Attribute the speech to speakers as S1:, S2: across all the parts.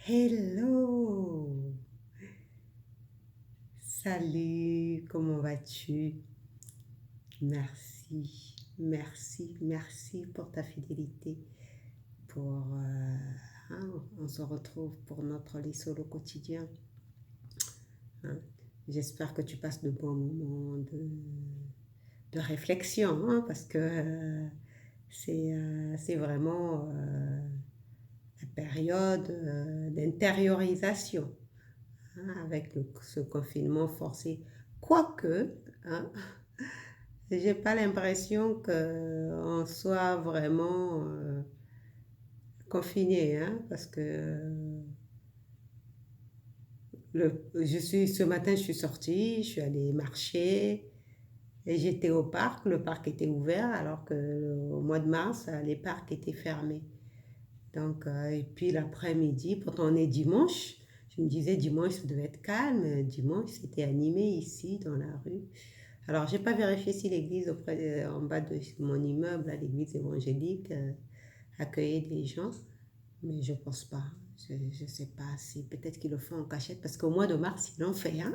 S1: Hello! Salut, comment vas-tu? Merci, merci pour ta fidélité. Hein, on se retrouve pour notre lit solo quotidien. Hein. J'espère que tu passes de bons moments de réflexion, hein, parce que c'est vraiment la période d'intériorisation, hein, avec ce confinement forcé. Quoique, hein, j'ai pas l'impression qu'on soit vraiment confiné, hein, parce que ce matin, je suis sortie, je suis allée marcher et j'étais au parc. Le parc était ouvert alors que au mois de mars, les parcs étaient fermés. Donc, et puis l'après-midi, pourtant on est dimanche, je me disais dimanche ça devait être calme. Dimanche, c'était animé ici dans la rue. Alors, j'ai pas vérifié si l'église en bas de mon immeuble, l'église évangélique, accueillait des gens, mais je pense pas. Je sais pas si peut-être qu'ils le font en cachette parce qu'au mois de mars, ils l'ont fait. Hein?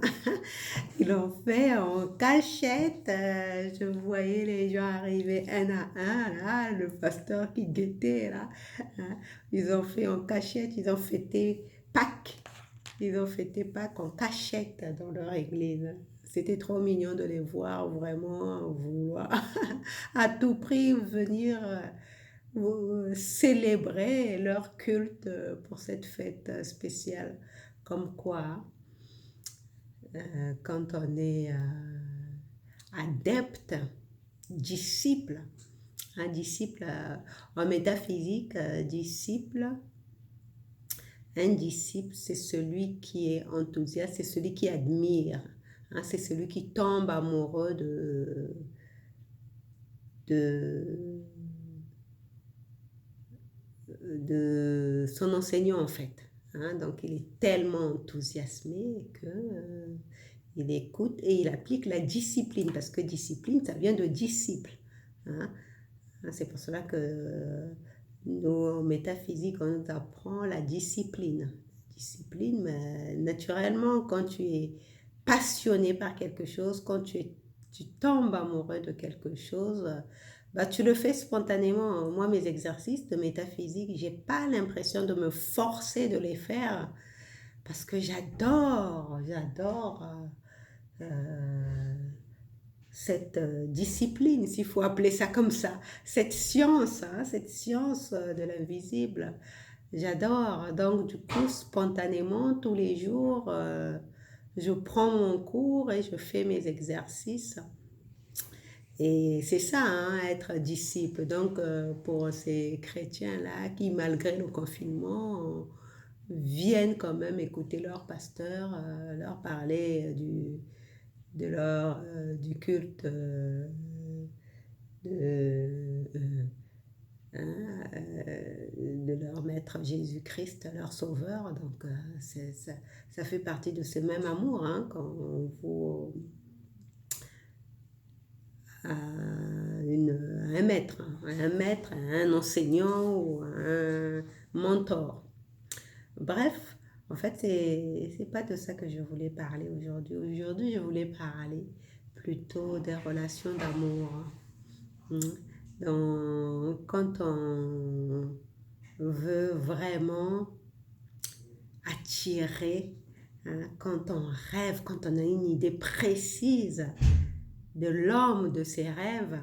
S1: Ils l'ont fait en cachette. Je voyais les gens arriver un à un, là, le pasteur qui guettait, là. Hein. Ils ont fait en cachette, ils ont fêté Pâques. Ils ont fêté Pâques en cachette dans leur église. C'était trop mignon de les voir vraiment vouloir à tout prix venir célébrer leur culte pour cette fête spéciale. Comme quoi, quand on est adepte, disciple, un disciple en métaphysique, un disciple, c'est celui qui est enthousiaste, c'est celui qui admire, hein, c'est celui qui tombe amoureux de, de son enseignant en fait. Hein. Donc il est tellement enthousiasmé que il écoute et il applique la discipline, parce que discipline, ça vient de disciple. Hein. C'est pour cela que nous, en métaphysique, on nous apprend la discipline. Discipline, mais naturellement, quand tu es passionné par quelque chose, quand tu tombes amoureux de quelque chose, bah, tu le fais spontanément. Moi, mes exercices de métaphysique, j'ai pas l'impression de me forcer de les faire parce que j'adore cette discipline, s'il faut appeler ça comme ça, cette science de l'invisible. J'adore. Donc, du coup, spontanément, tous les jours, je prends mon cours et je fais mes exercices. Et c'est ça, hein, être disciple. Donc, pour ces chrétiens-là qui, malgré le confinement, viennent quand même écouter leur pasteur, leur parler du culte de, hein, de leur maître Jésus-Christ, leur sauveur. Donc, ça fait partie de ce même amour, hein, quand on vous à un maître, un enseignant ou un mentor. Bref, en fait, c'est pas de ça que je voulais parler aujourd'hui. Aujourd'hui, je voulais parler plutôt des relations d'amour. Hein. Quand on veut vraiment attirer, hein, quand on rêve, quand on a une idée précise de l'homme de ses rêves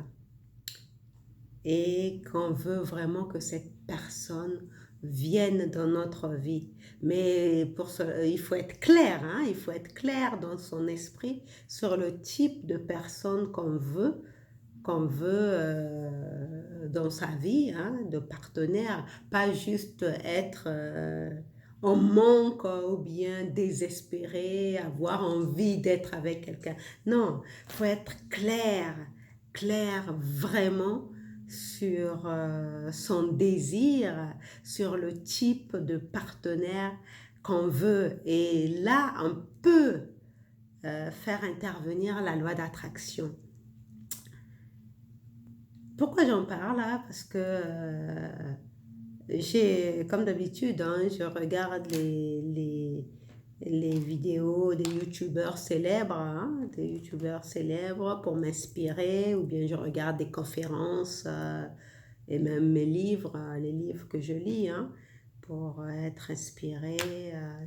S1: et qu'on veut vraiment que cette personne vienne dans notre vie. Mais pour cela, il faut être clair, hein, il faut être clair dans son esprit sur le type de personne qu'on veut dans sa vie, hein, de partenaire, pas juste être en manque ou bien désespéré, avoir envie d'être avec quelqu'un. Non, il faut être clair vraiment sur son désir, sur le type de partenaire qu'on veut. Et là, on peut faire intervenir la loi d'attraction. Pourquoi j'en parle là? Parce que Comme d'habitude, hein, je regarde les vidéos des youtubeurs célèbres, hein, des youtubeurs célèbres pour m'inspirer, ou bien je regarde des conférences et même mes livres, les livres que je lis, hein, pour être inspiré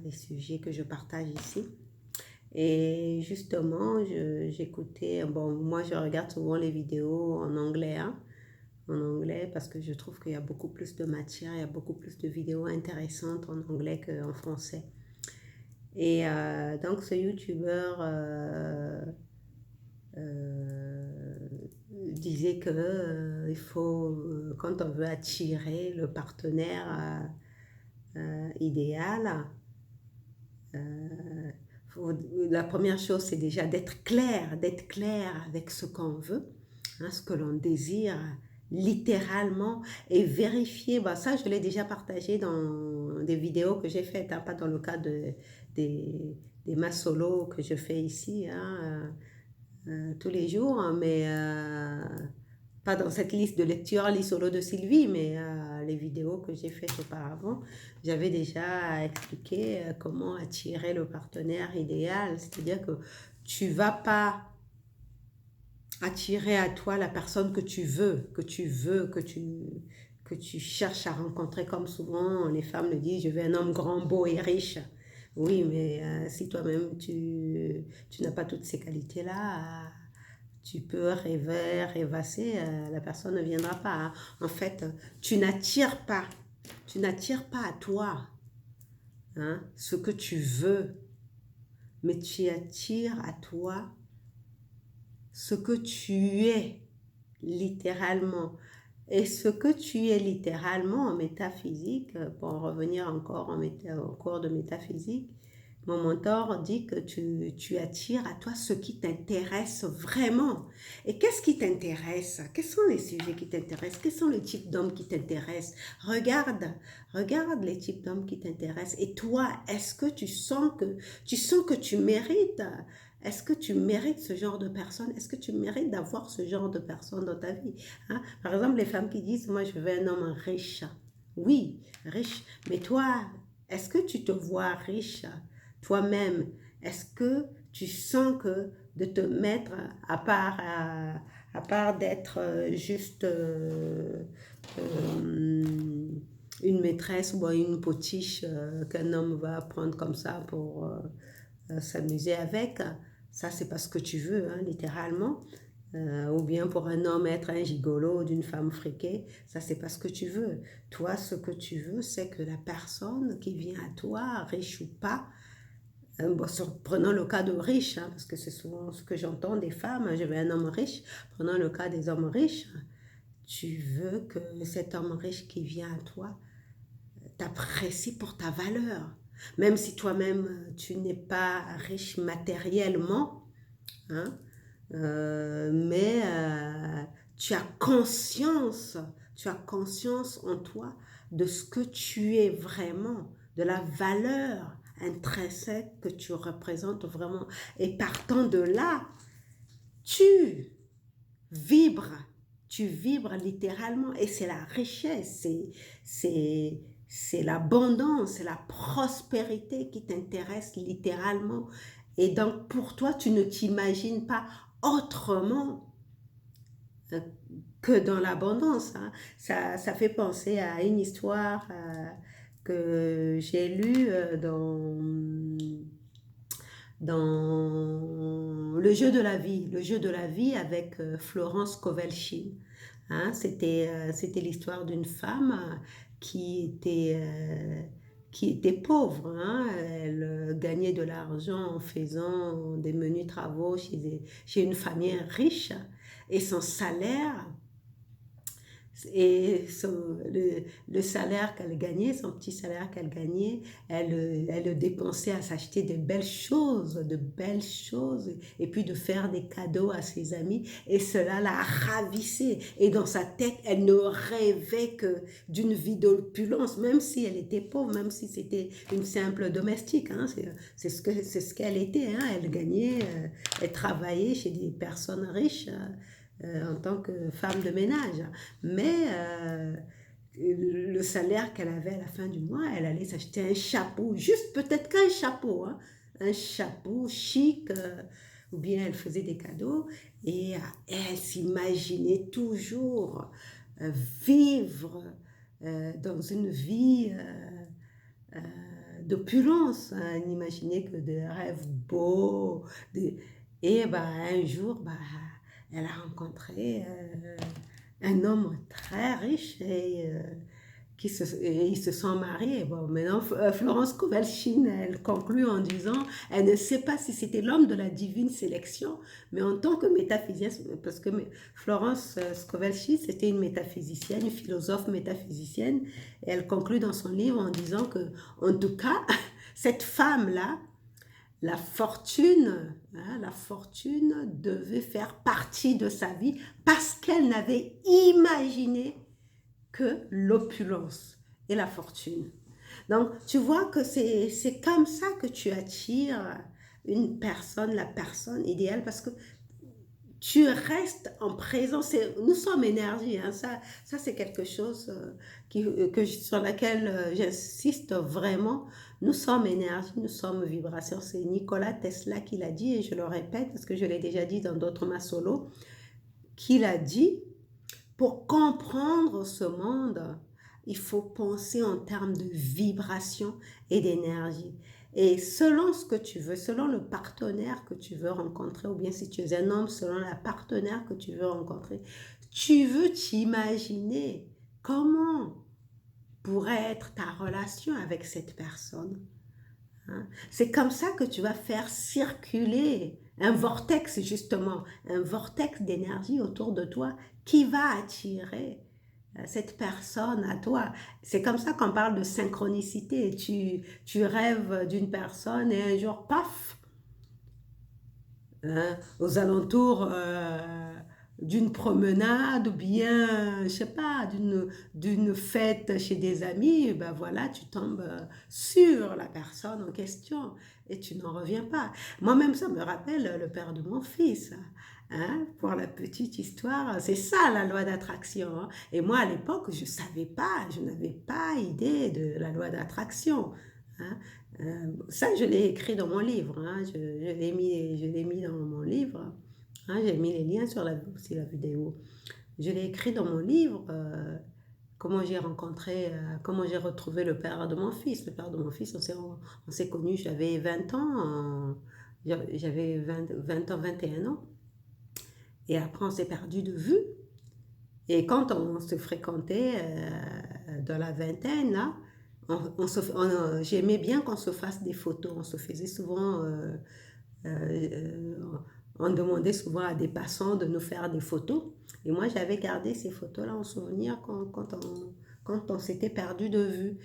S1: des sujets que je partage ici. Et justement, j'écoutais, bon, moi je regarde souvent les vidéos en anglais, hein, en anglais parce que je trouve qu'il y a beaucoup plus de matière, il y a beaucoup plus de vidéos intéressantes en anglais qu'en français. Et donc ce youtubeur disait que il faut, quand on veut attirer le partenaire idéal, la première chose c'est déjà d'être clair avec ce qu'on veut, hein, ce que l'on désire littéralement, et vérifier, bah, ça je l'ai déjà partagé dans des vidéos que j'ai faites, hein, pas dans le cas des masses solo que je fais ici, hein, tous les jours, hein, mais pas dans cette liste de lecture, les solos de Sylvie, mais les vidéos que j'ai faites auparavant, j'avais déjà expliqué comment attirer le partenaire idéal, c'est-à-dire que tu vas pas attirer à toi la personne que tu cherches à rencontrer, comme souvent les femmes le disent, je veux un homme grand, beau et riche. Oui, mais si toi-même tu n'as pas toutes ces qualités-là, tu peux rêvasser, la personne ne viendra pas, hein. En fait, tu n'attires pas à toi, hein, ce que tu veux, mais tu attires à toi ce que tu es littéralement. Et ce que tu es littéralement en métaphysique, pour en revenir encore en cours de métaphysique, mon mentor dit que tu attires à toi ce qui t'intéresse vraiment. Et qu'est-ce qui t'intéresse? Quels sont les sujets qui t'intéressent? Quels sont les types d'hommes qui t'intéressent? Regarde les types d'hommes qui t'intéressent. Et toi, est-ce que tu sens que tu mérites? Est-ce que tu mérites ce genre de personne? Est-ce que tu mérites d'avoir ce genre de personne dans ta vie? Hein? Par exemple, les femmes qui disent, moi je veux un homme riche. Oui, riche. Mais toi, est-ce que tu te vois riche toi-même? Est-ce que tu sens que de te mettre à part d'être juste une maîtresse ou une potiche qu'un homme va prendre comme ça pour s'amuser avec, ça c'est pas ce que tu veux, hein, littéralement. Ou bien pour un homme être un gigolo d'une femme friquée, ça c'est pas ce que tu veux. Toi, ce que tu veux, c'est que la personne qui vient à toi, riche ou pas, bon, prenons le cas de riche, hein, parce que c'est souvent ce que j'entends des femmes, je veux un homme riche. Prenons le cas des hommes riches, tu veux que cet homme riche qui vient à toi t'apprécie pour ta valeur. Même si toi-même tu n'es pas riche matériellement, hein, mais tu as conscience en toi de ce que tu es vraiment, de la valeur intrinsèque que tu représentes vraiment. Et partant de là, tu vibres, tu vibres littéralement. Et c'est la richesse, c'est l'abondance, c'est la prospérité qui t'intéresse littéralement. Et donc pour toi, tu ne t'imagines pas autrement que dans l'abondance, hein. Ça fait penser à une histoire que j'ai lue dans Le jeu de la vie avec Florence Kovelchine. Hein, c'était l'histoire d'une femme qui était, euh, qui était pauvre, hein. Elle gagnait de l'argent en faisant des menus travaux chez une famille riche. Et son salaire, le salaire qu'elle gagnait, son petit salaire qu'elle gagnait, elle le dépensait à s'acheter de belles choses, et puis de faire des cadeaux à ses amis, et cela la ravissait. Et dans sa tête, elle ne rêvait que d'une vie d'opulence, même si elle était pauvre, même si c'était une simple domestique, hein, c'est ce qu'elle était, hein. Elle gagnait, elle travaillait chez des personnes riches, en tant que femme de ménage. Mais le salaire qu'elle avait à la fin du mois, elle allait s'acheter un chapeau, juste peut-être qu'un chapeau, hein, un chapeau chic, ou bien elle faisait des cadeaux, et elle s'imaginait toujours euh, vivre dans une vie euh, d'opulence, hein. Elle n'imaginait que des rêves beaux, et bah, un jour, bah, elle a rencontré un homme très riche et ils se sont mariés. Bon, maintenant, Florence Kowalczyk, elle conclut en disant, elle ne sait pas si c'était l'homme de la divine sélection, mais en tant que métaphysicienne, parce que Florence Kowalczyk, c'était une métaphysicienne, une philosophe métaphysicienne, et elle conclut dans son livre en disant que, en tout cas, cette femme-là, la fortune devait faire partie de sa vie parce qu'elle n'avait imaginé que l'opulence et la fortune. Donc, tu vois que c'est comme ça que tu attires une personne, la personne idéale, parce que tu restes en présence. Nous sommes énergie, hein, ça c'est quelque chose sur laquelle j'insiste vraiment. Nous sommes énergie, nous sommes vibration. C'est Nikola Tesla qui l'a dit, et je le répète parce que je l'ai déjà dit dans d'autres solos, qu'il a dit, pour comprendre ce monde, il faut penser en termes de vibration et d'énergie. Et selon ce que tu veux, selon le partenaire que tu veux rencontrer, ou bien si tu es un homme, selon la partenaire que tu veux rencontrer, tu veux t'imaginer comment pourrait être ta relation avec cette personne. Hein? C'est comme ça que tu vas faire circuler un vortex, justement, un vortex d'énergie autour de toi qui va attirer cette personne à toi. C'est comme ça qu'on parle de synchronicité. Tu rêves d'une personne et un jour, paf, hein, aux alentours d'une promenade ou bien, je sais pas, d'une fête chez des amis, ben voilà, tu tombes sur la personne en question et tu n'en reviens pas. Moi-même, ça me rappelle le père de mon fils. Hein, pour la petite histoire, c'est ça la loi d'attraction. Hein. Et moi, à l'époque, je savais pas, je n'avais pas idée de la loi d'attraction. Hein. Ça, je l'ai écrit dans mon livre. Hein. Je l'ai mis dans mon livre. Hein. J'ai mis les liens sur aussi la vidéo. Je l'ai écrit dans mon livre. Comment j'ai rencontré, comment j'ai retrouvé le père de mon fils. Le père de mon fils, on s'est connus, j'avais 20 ans. J'avais 20 ans, 21 ans. Et après, on s'est perdu de vue. Et quand on se fréquentait dans la vingtaine, là, j'aimais bien qu'on se fasse des photos. On se faisait souvent, euh, on demandait souvent à des passants de nous faire des photos. Et moi, j'avais gardé ces photos-là en souvenir quand on s'était perdu de vue.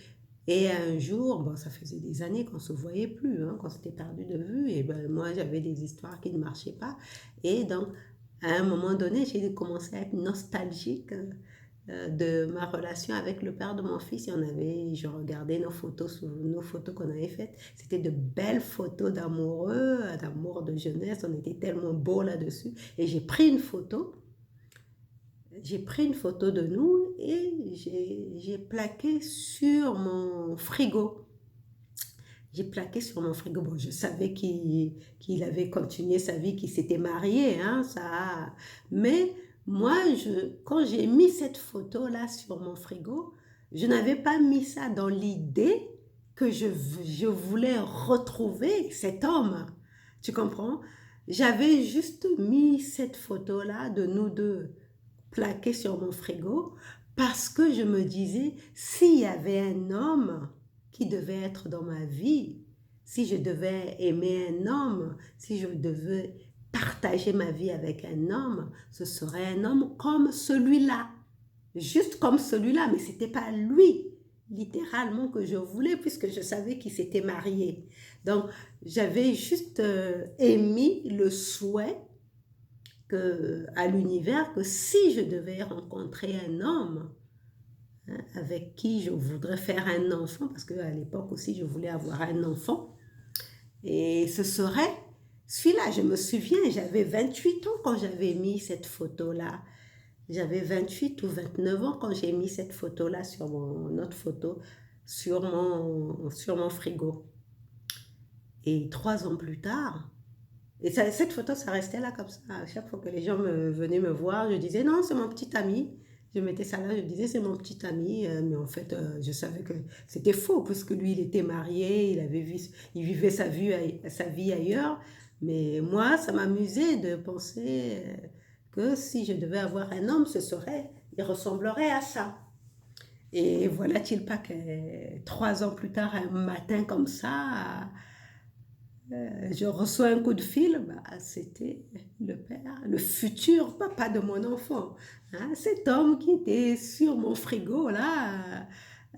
S1: Et un jour, bon, ça faisait des années qu'on ne se voyait plus, hein, qu'on s'était perdu de vue. Et ben, moi, j'avais des histoires qui ne marchaient pas. Et donc, à un moment donné, j'ai commencé à être nostalgique de ma relation avec le père de mon fils. Je regardais nos photos qu'on avait faites. C'était de belles photos d'amoureux, d'amour de jeunesse. On était tellement beaux là-dessus. Et j'ai pris une photo. J'ai pris une photo de nous et j'ai plaqué sur mon frigo. J'ai plaqué sur mon frigo. Bon, je savais qu'il avait continué sa vie, qu'il s'était marié, hein, ça. Mais moi, quand j'ai mis cette photo-là sur mon frigo, je n'avais pas mis ça dans l'idée que je voulais retrouver cet homme. Tu comprends? J'avais juste mis cette photo-là de nous deux plaquée sur mon frigo parce que je me disais, s'il y avait un homme qui devait être dans ma vie, si je devais aimer un homme, si je devais partager ma vie avec un homme, ce serait un homme comme celui-là, juste comme celui-là, mais ce n'était pas lui littéralement que je voulais puisque je savais qu'il s'était marié. Donc, j'avais juste émis le souhait à l'univers que si je devais rencontrer un homme, hein, avec qui je voudrais faire un enfant, parce qu'à l'époque aussi je voulais avoir un enfant, et ce serait celui-là. Je me souviens, j'avais 28 ans quand j'avais mis cette photo-là. J'avais 28 ou 29 ans quand j'ai mis cette photo-là sur notre photo sur mon frigo. Et 3 ans plus tard, et cette photo, ça restait là comme ça. À chaque fois que les gens venaient me voir, je disais non, c'est mon petit ami. Je mettais ça là, je disais c'est mon petit ami. Mais en fait, je savais que c'était faux, parce que lui, il était marié, il vivait sa vie ailleurs. Mais moi, ça m'amusait de penser que si je devais avoir un homme, il ressemblerait à ça. Et voilà-t-il pas que 3 ans plus tard, un matin comme ça, je reçois un coup de fil, bah, c'était le père, le futur papa de mon enfant. Hein, cet homme qui était sur mon frigo, là,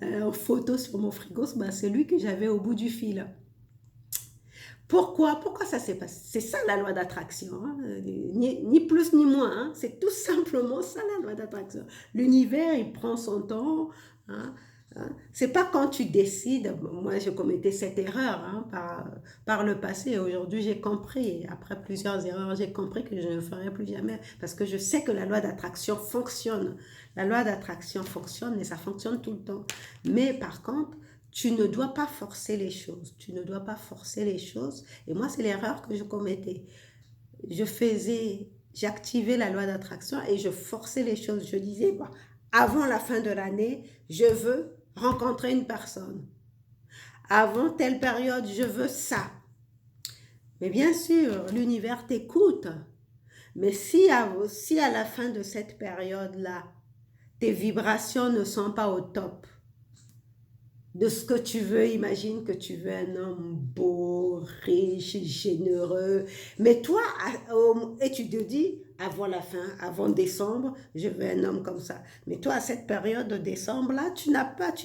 S1: en photo sur mon frigo, bah, c'est lui que j'avais au bout du fil. Pourquoi? Pourquoi ça s'est passé? C'est ça la loi d'attraction, hein? Ni plus ni moins, hein? C'est tout simplement ça la loi d'attraction. L'univers, il prend son temps, hein? Hein? C'est pas quand tu décides, moi je commettais cette erreur, hein, par le passé, aujourd'hui j'ai compris, après plusieurs erreurs, j'ai compris que je ne le ferai plus jamais, parce que je sais que la loi d'attraction fonctionne. La loi d'attraction fonctionne et ça fonctionne tout le temps. Mais par contre, tu ne dois pas forcer les choses. Tu ne dois pas forcer les choses. Et moi, c'est l'erreur que je commettais. J'activais la loi d'attraction et je forçais les choses. Je disais, bon, avant la fin de l'année, je veux rencontrer une personne. Avant telle période, je veux ça. Mais bien sûr, l'univers t'écoute. Mais si à la fin de cette période-là, tes vibrations ne sont pas au top, de ce que tu veux. Imagine que tu veux un homme beau, riche, généreux. Mais toi, et tu te dis, avant la fin, avant décembre, je veux un homme comme ça. Mais toi, à cette période de décembre-là, tu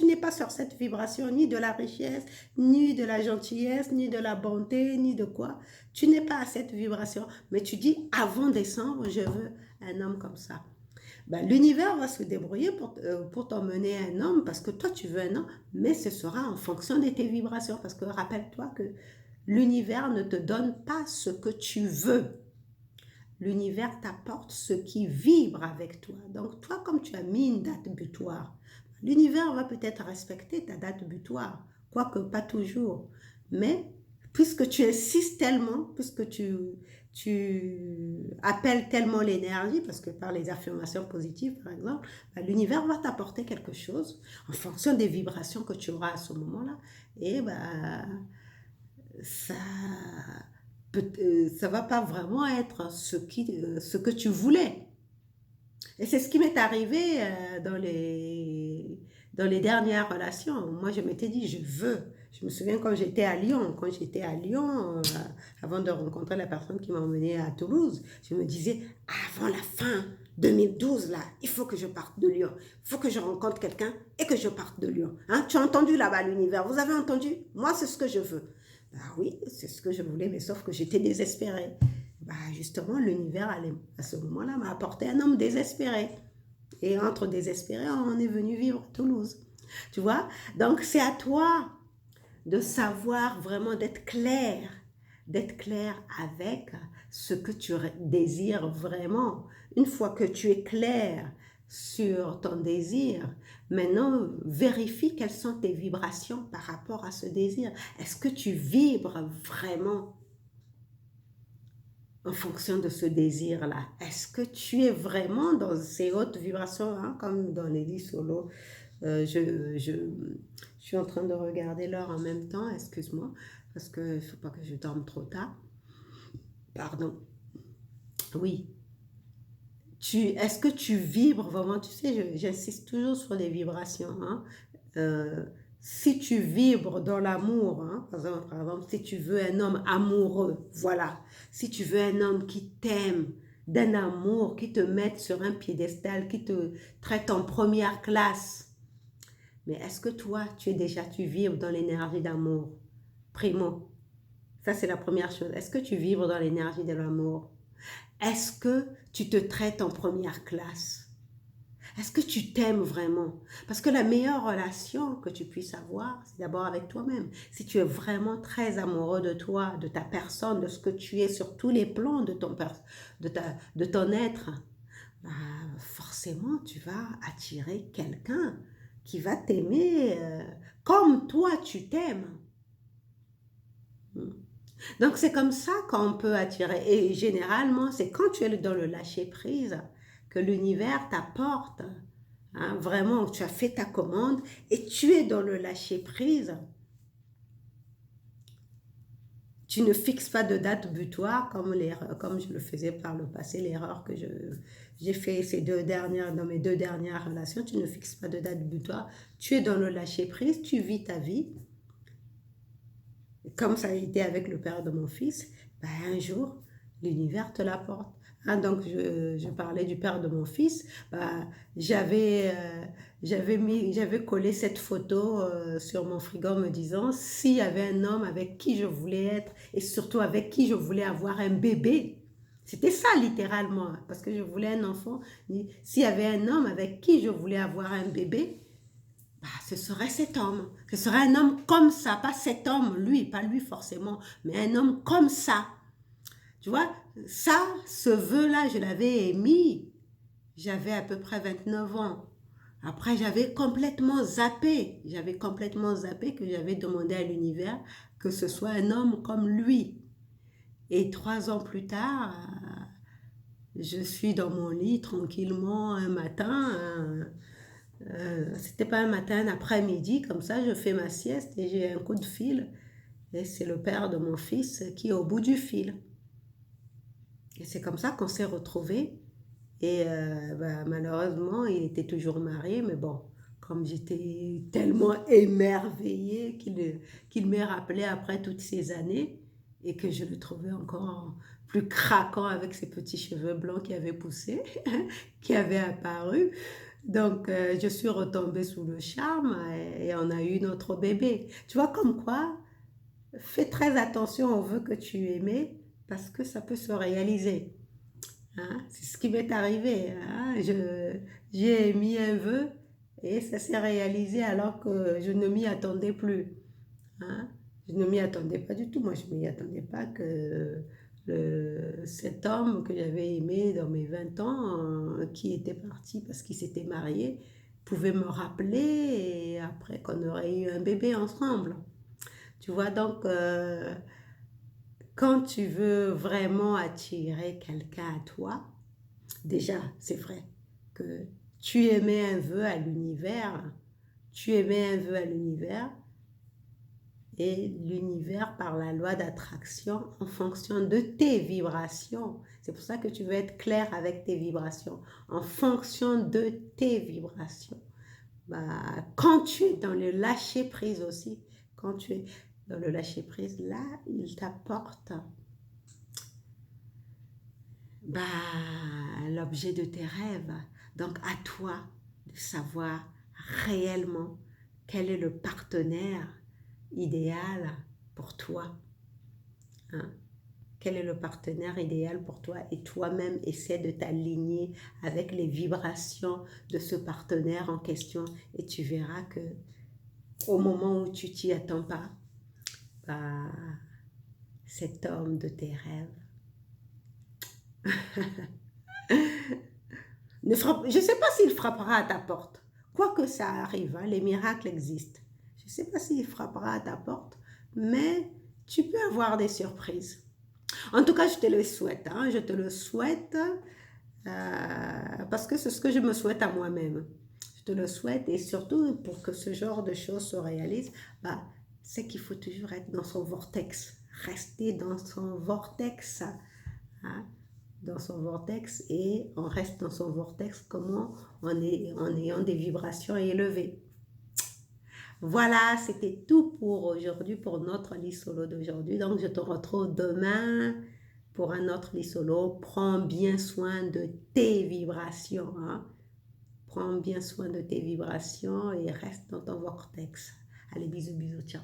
S1: n'es pas sur cette vibration ni de la richesse, ni de la gentillesse, ni de la bonté, ni de quoi. Tu n'es pas à cette vibration. Mais tu dis, avant décembre, je veux un homme comme ça. Ben, l'univers va se débrouiller pour t'emmener un homme parce que toi tu veux un homme, mais ce sera en fonction de tes vibrations. Parce que rappelle-toi que l'univers ne te donne pas ce que tu veux. L'univers t'apporte ce qui vibre avec toi. Donc toi, comme tu as mis une date butoir, l'univers va peut-être respecter ta date butoir, quoique pas toujours. Mais puisque tu insistes tellement, puisque tu appelles tellement l'énergie, parce que par les affirmations positives, par exemple, l'univers va t'apporter quelque chose en fonction des vibrations que tu auras à ce moment-là. Et ça ça va pas vraiment être ce que tu voulais. Et c'est ce qui m'est arrivé dans les dernières relations. Moi, je m'étais dit, je veux. Je me souviens quand j'étais à Lyon, avant de rencontrer la personne qui m'a emmenée à Toulouse, je me disais, avant la fin 2012, là, il faut que je parte de Lyon. Il faut que je rencontre quelqu'un et que je parte de Lyon. Hein? Tu as entendu là-bas l'univers? Vous avez entendu? Moi, c'est ce que je veux. Ah oui, c'est ce que je voulais, mais sauf que j'étais désespérée. Bah, justement, l'univers, à ce moment-là, m'a apporté un homme désespéré. Et entre désespérés, on est venu vivre à Toulouse. Tu vois? Donc, c'est à toi de savoir vraiment d'être clair avec ce que tu désires vraiment. Une fois que tu es clair sur ton désir, maintenant, vérifie quelles sont tes vibrations par rapport à ce désir. Est-ce que tu vibres vraiment en fonction de ce désir-là? Est-ce que tu es vraiment dans ces hautes vibrations, hein, comme dans Lady Solo? Je suis en train de regarder l'heure en même temps, excuse-moi, parce qu'il ne faut pas que je dorme trop tard. Pardon. Oui. Est-ce que tu vibres vraiment? Tu sais, j'insiste toujours sur les vibrations. Hein. Si tu vibres dans l'amour, hein, par exemple, si tu veux un homme amoureux, voilà. Si tu veux un homme qui t'aime, d'un amour, qui te mette sur un piédestal, qui te traite en première classe. Mais est-ce que toi, tu vibres dans l'énergie d'amour? Primo, ça c'est la première chose. Est-ce que tu vibres dans l'énergie de l'amour? Est-ce que tu te traites en première classe? Est-ce que tu t'aimes vraiment? Parce que la meilleure relation que tu puisses avoir, c'est d'abord avec toi-même. Si tu es vraiment très amoureux de toi, de ta personne, de ce que tu es sur tous les plans de ton être, bah, forcément, tu vas attirer quelqu'un qui va t'aimer comme toi, tu t'aimes. Donc, c'est comme ça qu'on peut attirer. Et généralement, c'est quand tu es dans le lâcher-prise que l'univers t'apporte. Hein, vraiment, tu as fait ta commande et tu es dans le lâcher-prise. Tu ne fixes pas de date butoir comme je le faisais par le passé, l'erreur que j'ai fait dans mes 2 dernières relations. Tu ne fixes pas de date butoir. Tu es dans le lâcher-prise, tu vis ta vie. Comme ça a été avec le père de mon fils, ben un jour, l'univers te l'apporte. Hein, donc, je parlais du père de mon fils. Ben, j'avais collé cette photo sur mon frigo en me disant s'il y avait un homme avec qui je voulais être et surtout avec qui je voulais avoir un bébé. C'était ça littéralement, hein, parce que je voulais un enfant. S'il y avait un homme avec qui je voulais avoir un bébé, bah, ce serait cet homme. Ce serait un homme comme ça, pas cet homme, lui, pas lui forcément, mais un homme comme ça. Tu vois, ça, ce vœu-là, je l'avais émis. J'avais à peu près 29 ans. Après, j'avais complètement zappé. J'avais complètement zappé que j'avais demandé à l'univers que ce soit un homme comme lui. Et 3 ans plus tard, je suis dans mon lit tranquillement un matin. C'était pas un matin, un après-midi, comme ça, je fais ma sieste et j'ai un coup de fil. Et c'est le père de mon fils qui est au bout du fil. Et c'est comme ça qu'on s'est retrouvés. Et bah, malheureusement, il était toujours marié, mais bon, comme j'étais tellement émerveillée qu'il m'ait rappelé après toutes ces années et que je le trouvais encore plus craquant avec ses petits cheveux blancs qui avaient poussé, qui avaient apparu. Donc, je suis retombée sous le charme et on a eu notre bébé. Tu vois, comme quoi, fais très attention aux vœux que tu aimais parce que ça peut se réaliser. Hein. C'est ce qui m'est arrivé. Hein. J'ai émis un vœu et ça s'est réalisé alors que je ne m'y attendais plus. Hein. Je ne m'y attendais pas du tout. Moi, je ne m'y attendais pas que cet homme que j'avais aimé dans mes 20 ans, qui était parti parce qu'il s'était marié, pouvait me rappeler et après qu'on aurait eu un bébé ensemble. Tu vois, donc, quand tu veux vraiment attirer quelqu'un à toi, déjà, c'est vrai que tu émets un vœu à l'univers, tu émets un vœu à l'univers, et l'univers par la loi d'attraction en fonction de tes vibrations. C'est pour ça que tu veux être clair avec tes vibrations. En fonction de tes vibrations. Bah, quand tu es dans le lâcher prise aussi, quand tu es dans le lâcher prise, là, il t'apporte bah, l'objet de tes rêves. Donc à toi de savoir réellement quel est le partenaire idéal pour toi. Hein? Quel est le partenaire idéal pour toi et toi-même essaie de t'aligner avec les vibrations de ce partenaire en question et tu verras que au moment où tu t'y attends pas, bah, cet homme de tes rêves je ne sais pas s'il frappera à ta porte. Quoi que ça arrive, hein, les miracles existent. Je ne sais pas s'il frappera à ta porte, mais tu peux avoir des surprises. En tout cas, je te le souhaite. Hein, je te le souhaite parce que c'est ce que je me souhaite à moi-même. Je te le souhaite et surtout pour que ce genre de choses se réalisent, bah, c'est qu'il faut toujours être dans son vortex. Rester dans son vortex. Hein, dans son vortex et on reste dans son vortex comment en ayant des vibrations élevées. Voilà, c'était tout pour aujourd'hui, pour notre lit solo d'aujourd'hui. Donc, je te retrouve demain pour un autre lit solo. Prends bien soin de tes vibrations. Hein. Prends bien soin de tes vibrations et reste dans ton vortex. Allez, bisous, bisous, ciao.